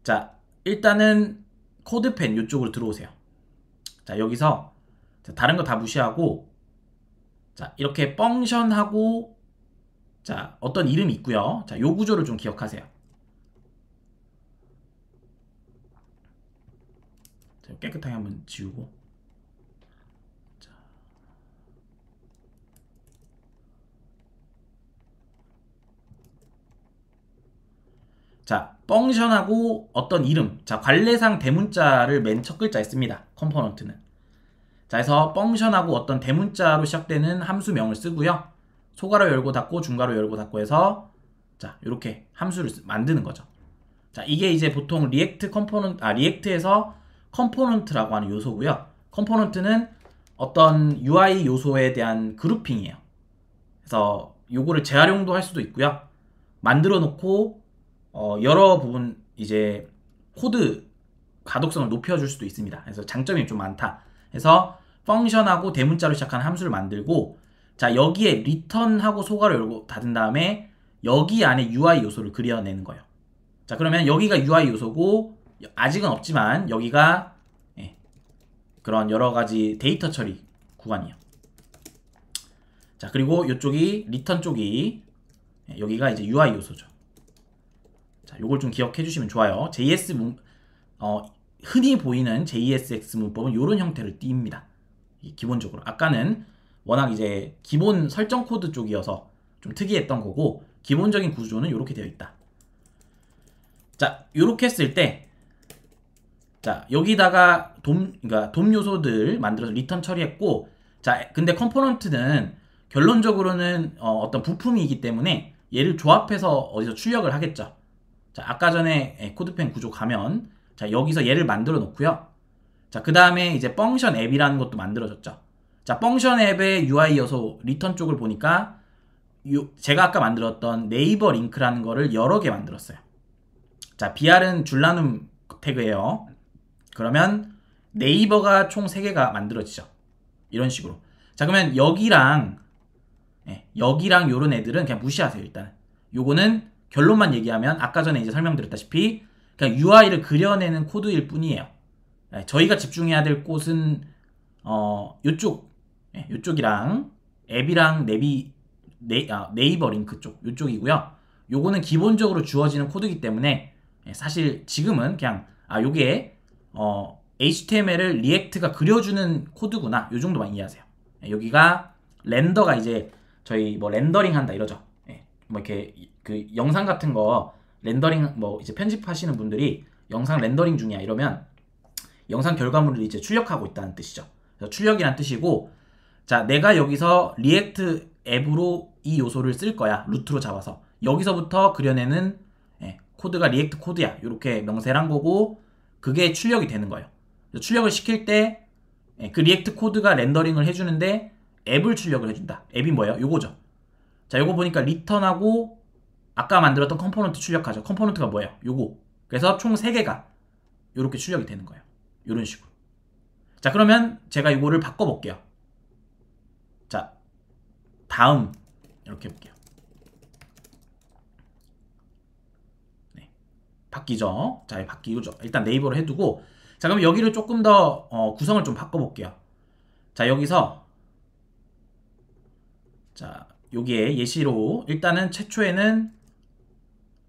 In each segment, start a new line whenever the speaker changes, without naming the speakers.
자, 일단은 코드펜 이쪽으로 들어오세요. 자, 여기서 자, 다른 거 다 무시하고 자, 이렇게 펑션하고 자, 어떤 이름이 있고요. 자, 요 구조를 좀 기억하세요. 자, 깨끗하게 한번 지우고 자, 펑션하고 어떤 이름. 자, 관례상 대문자를 맨 첫 글자에 씁니다. 컴포넌트는. 자, 그래서 펑션하고 어떤 대문자로 시작되는 함수명을 쓰고요. 소괄호 열고 닫고 중괄호 열고 닫고 해서 자, 이렇게 함수를 만드는 거죠. 자, 이게 이제 보통 리액트에서 컴포넌트라고 하는 요소고요. 컴포넌트는 어떤 UI 요소에 대한 그룹핑이에요. 그래서 요거를 재활용도 할 수도 있고요. 만들어 놓고 여러 부분 이제 코드 가독성을 높여줄 수도 있습니다. 그래서 장점이 좀 많다. 그래서 펑션하고 대문자로 시작하는 함수를 만들고 자, 여기에 리턴하고 소괄호 열고 닫은 다음에 여기 안에 UI 요소를 그려내는 거예요. 자, 그러면 여기가 UI 요소고 아직은 없지만 여기가 예, 그런 여러 가지 데이터 처리 구간이에요. 자, 그리고 이쪽이 리턴 쪽이 여기가 이제 UI 요소죠. 자, 요걸 좀 기억해 주시면 좋아요. 흔히 보이는 JSX 문법은 이런 형태를 띱니다. 기본적으로. 아까는 워낙 이제 기본 설정 코드 쪽이어서 좀 특이했던 거고, 기본적인 구조는 이렇게 되어 있다. 자, 요렇게 했을 때, 자, 여기다가 그러니까 돔 요소들 만들어서 리턴 처리했고, 자, 근데 컴포넌트는 결론적으로는 어떤 부품이기 때문에 얘를 조합해서 어디서 출력을 하겠죠. 자, 아까 전에 코드펜 구조 가면, 자, 여기서 얘를 만들어 놓고요. 자, 그 다음에 이제 펑션 앱이라는 것도 만들어졌죠. 자, 펑션 앱의 UI 요소 리턴 쪽을 보니까 제가 아까 만들었던 네이버 링크라는 거를 여러 개 만들었어요. 자, BR은 줄나눔 태그예요. 그러면 네이버가 총 3개가 만들어지죠. 이런 식으로. 자, 그러면 여기랑 요런 애들은 그냥 무시하세요, 일단은. 요거는 결론만 얘기하면 아까 전에 이제 설명드렸다시피 그냥 UI를 그려내는 코드일 뿐이에요. 저희가 집중해야 될 곳은 요쪽이랑 앱이랑 네이버 링크 쪽 요쪽이고요. 요거는 기본적으로 주어지는 코드이기 때문에 사실 지금은 그냥 요게 HTML을 리액트가 그려주는 코드구나 요 정도만 이해하세요. 여기가 렌더가 이제 저희 뭐 렌더링 한다 이러죠. 뭐 이렇게 그 영상 같은 거 렌더링 뭐 이제 편집하시는 분들이 영상 렌더링 중이야 이러면 영상 결과물을 이제 출력하고 있다는 뜻이죠. 그래서 출력이란 뜻이고, 자, 내가 여기서 리액트 앱으로 이 요소를 쓸 거야. 루트로 잡아서. 여기서부터 그려내는 코드가 리액트 코드야. 이렇게 명세를 한 거고, 그게 출력이 되는 거예요. 출력을 시킬 때, 그 리액트 코드가 렌더링을 해주는데, 앱을 출력을 해준다. 앱이 뭐예요? 요거죠. 자, 요거 보니까 리턴하고, 아까 만들었던 컴포넌트 출력하죠. 컴포넌트가 뭐예요? 요거. 그래서 총 3개가 요렇게 출력이 되는 거예요. 요런 식으로. 자, 그러면 제가 이거를 바꿔볼게요. 자, 다음 이렇게 해볼게요. 네, 바뀌죠. 자, 바뀌죠. 일단 네이버로 해두고 자, 그럼 여기를 조금 더 구성을 좀 바꿔볼게요. 자, 여기서 자, 여기에 예시로 일단은 최초에는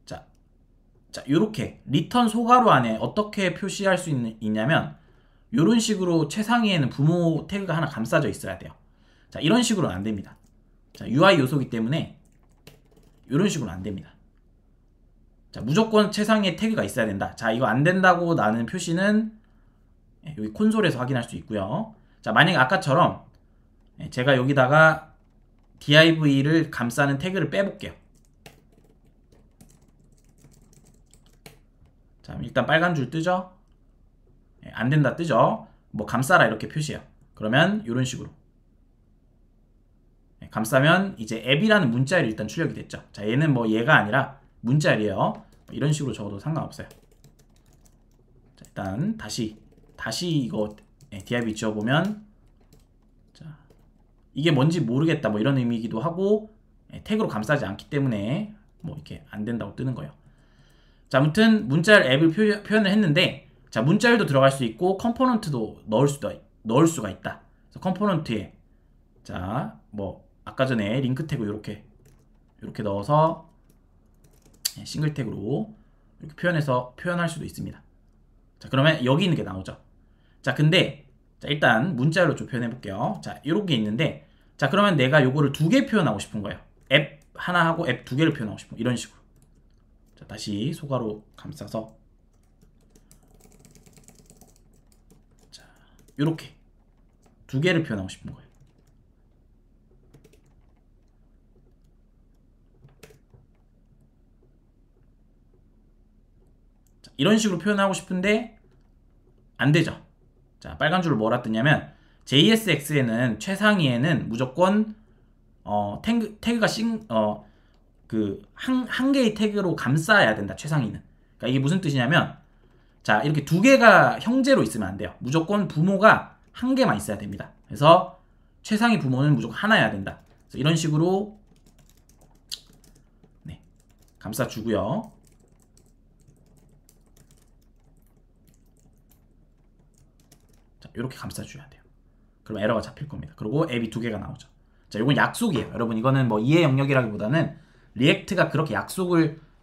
자, 요렇게 리턴 소괄호 안에 어떻게 표시할 수 있냐면 요런 식으로 최상위에는 부모 태그가 하나 감싸져 있어야 돼요. 자, 이런 식으로는 안 됩니다. 자, UI 요소이기 때문에 이런 식으로는 안 됩니다. 자, 무조건 최상위에 태그가 있어야 된다. 자, 이거 안 된다고 나는 표시는 여기 콘솔에서 확인할 수 있고요. 자, 만약에 아까처럼 제가 여기다가 div를 감싸는 태그를 빼볼게요. 자, 일단 빨간 줄 뜨죠? 안 된다 뜨죠? 뭐 감싸라 이렇게 표시해요. 그러면 이런 식으로 감싸면 이제 앱이라는 문자열이 일단 출력이 됐죠. 자, 얘는 뭐 얘가 아니라 문자열이에요. 이런 식으로 적어도 상관없어요. 자, 일단 다시 이거 div 지어보면 자, 이게 뭔지 모르겠다 뭐 이런 의미이기도 하고 태그로 감싸지 않기 때문에 뭐 이렇게 안 된다고 뜨는 거예요. 자, 아무튼 문자열 앱을 표현을 했는데, 자, 문자열도 들어갈 수 있고 컴포넌트도 넣을 수가 있다. 그래서 컴포넌트에 자, 뭐 아까 전에 링크 태그 이렇게 넣어서 싱글 태그로 이렇게 표현할 수도 있습니다. 자, 그러면 여기 있는 게 나오죠. 자, 근데 자, 일단 문자열로 좀 표현해 볼게요. 자, 이렇게 있는데, 자, 그러면 내가 요거를 두 개 표현하고 싶은 거예요. 앱 하나 하고 앱 두 개를 표현하고 싶은 거. 이런 식으로. 자, 다시 소가로 감싸서 자, 요렇게 두 개를 표현하고 싶은 거예요. 자, 이런 식으로 표현하고 싶은데 안 되죠. 자, 빨간 줄을 뭐라 뜨냐면 JSX에는 최상위에는 무조건 태그가 한 개의 태그로 감싸야 된다. 최상위는. 그러니까 이게 무슨 뜻이냐면, 자, 이렇게 두 개가 형제로 있으면 안 돼요. 무조건 부모가 한 개만 있어야 됩니다. 그래서 최상위 부모는 무조건 하나여야 된다. 그래서 이런 식으로 네, 감싸주고요. 자, 이렇게 감싸줘야 돼요. 그럼 에러가 잡힐 겁니다. 그리고 앱이 두 개가 나오죠. 자, 이건 약속이에요. 여러분, 이거는 뭐 이해 영역이라기보다는 리액트가 그렇게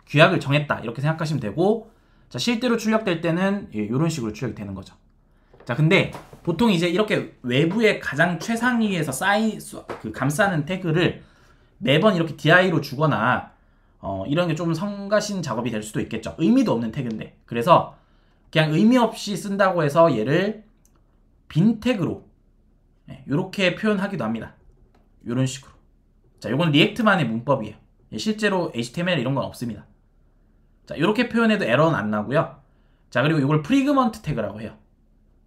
규약을 정했다 이렇게 생각하시면 되고, 자, 실제로 출력될 때는 이런 식으로 출력이 되는 거죠. 자, 근데 보통 이제 이렇게 외부의 가장 최상위에서 감싸는 태그를 매번 이렇게 DI로 주거나 이런 게 좀 성가신 작업이 될 수도 있겠죠. 의미도 없는 태그인데. 그래서 그냥 의미 없이 쓴다고 해서 얘를 빈 태그로 이렇게 표현하기도 합니다. 이런 식으로. 자, 이건 리액트만의 문법이에요. 실제로 HTML 이런 건 없습니다. 자, 이렇게 표현해도 에러는 안 나고요. 자, 그리고 이걸 프리그먼트 태그라고 해요.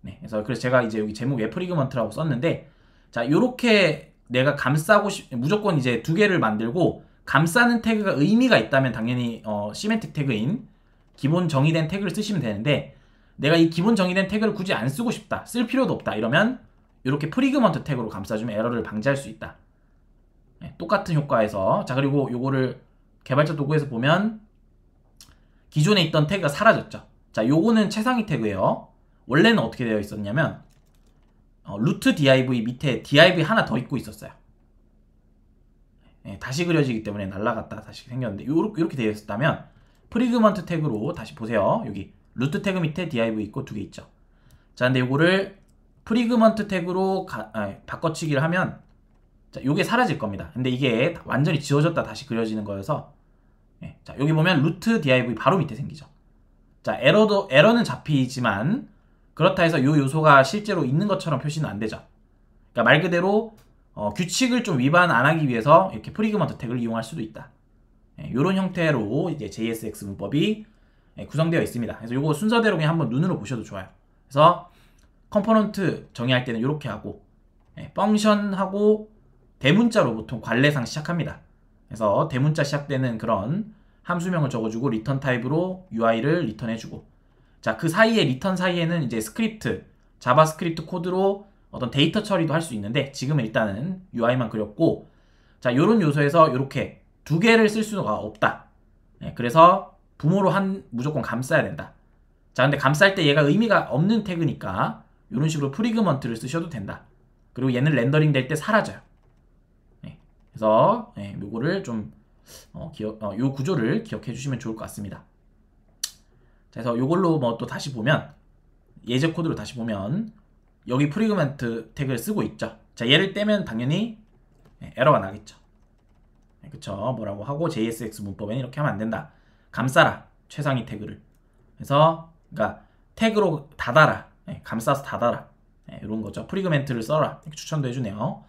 네, 그래서 제가 이제 여기 제목에 프리그먼트라고 썼는데, 자, 이렇게 내가 무조건 이제 두 개를 만들고 감싸는 태그가 의미가 있다면 당연히 시멘틱 태그인 기본 정의된 태그를 쓰시면 되는데, 내가 이 기본 정의된 태그를 굳이 안 쓰고 싶다, 쓸 필요도 없다 이러면 이렇게 프리그먼트 태그로 감싸주면 에러를 방지할 수 있다. 네, 똑같은 효과에서. 자, 그리고 요거를 개발자 도구에서 보면 기존에 있던 태그가 사라졌죠. 자, 요거는 최상위 태그예요. 원래는 어떻게 되어 있었냐면 루트 div 밑에 div 하나 더 있고 있었어요. 네, 다시 그려지기 때문에 날라갔다 다시 생겼는데 이렇게 되어 있었다면 프리그먼트 태그로 다시 보세요. 여기 루트 태그 밑에 div 있고 두 개 있죠. 자, 근데 요거를 프리그먼트 태그로 바꿔치기를 하면, 자, 요게 사라질 겁니다. 근데 이게 완전히 지워졌다 다시 그려지는 거여서, 자, 여기 보면 루트 div 바로 밑에 생기죠. 자, 에러는 잡히지만 그렇다 해서 요 요소가 실제로 있는 것처럼 표시는 안 되죠. 그러니까 말 그대로 규칙을 좀 위반 안 하기 위해서 이렇게 프리그먼트 태그를 이용할 수도 있다. 이런 형태로 이제 JSX 문법이 구성되어 있습니다. 그래서 요거 순서대로 그냥 한번 눈으로 보셔도 좋아요. 그래서 컴포넌트 정의할 때는 이렇게 하고, 펑션하고 대문자로 보통 관례상 시작합니다. 그래서 대문자 시작되는 그런 함수명을 적어주고 리턴 타입으로 UI를 리턴해주고, 자, 그 사이에 리턴 사이에는 이제 자바스크립트 코드로 어떤 데이터 처리도 할 수 있는데 지금은 일단은 UI만 그렸고, 자, 요런 요소에서 이렇게 두 개를 쓸 수가 없다. 그래서 부모로 무조건 감싸야 된다. 자, 근데 감쌀 때 얘가 의미가 없는 태그니까 이런 식으로 프리그먼트를 쓰셔도 된다. 그리고 얘는 렌더링 될 때 사라져요. 그래서 요거를 좀 요 구조를 기억해 주시면 좋을 것 같습니다. 자, 그래서 요걸로 뭐 또 다시 보면, 예제 코드로 다시 보면 여기 프리그먼트 태그를 쓰고 있죠. 자, 얘를 떼면 당연히 에러가 나겠죠. 그쵸? 뭐라고 하고 JSX 문법에는 이렇게 하면 안 된다. 감싸라, 최상위 태그를. 그래서 그러니까 태그로 닫아라, 감싸서 닫아라, 이런 거죠. 프리그먼트를 써라, 이렇게 추천도 해주네요.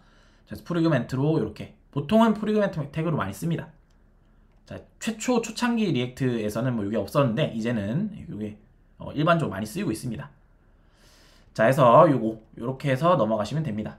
그래서 프리그먼트로 이렇게, 보통은 프리그먼트 태그로 많이 씁니다. 자, 초창기 리액트에서는 뭐 이게 없었는데 이제는 이게 일반적으로 많이 쓰이고 있습니다. 자, 해서 요렇게 해서 넘어가시면 됩니다.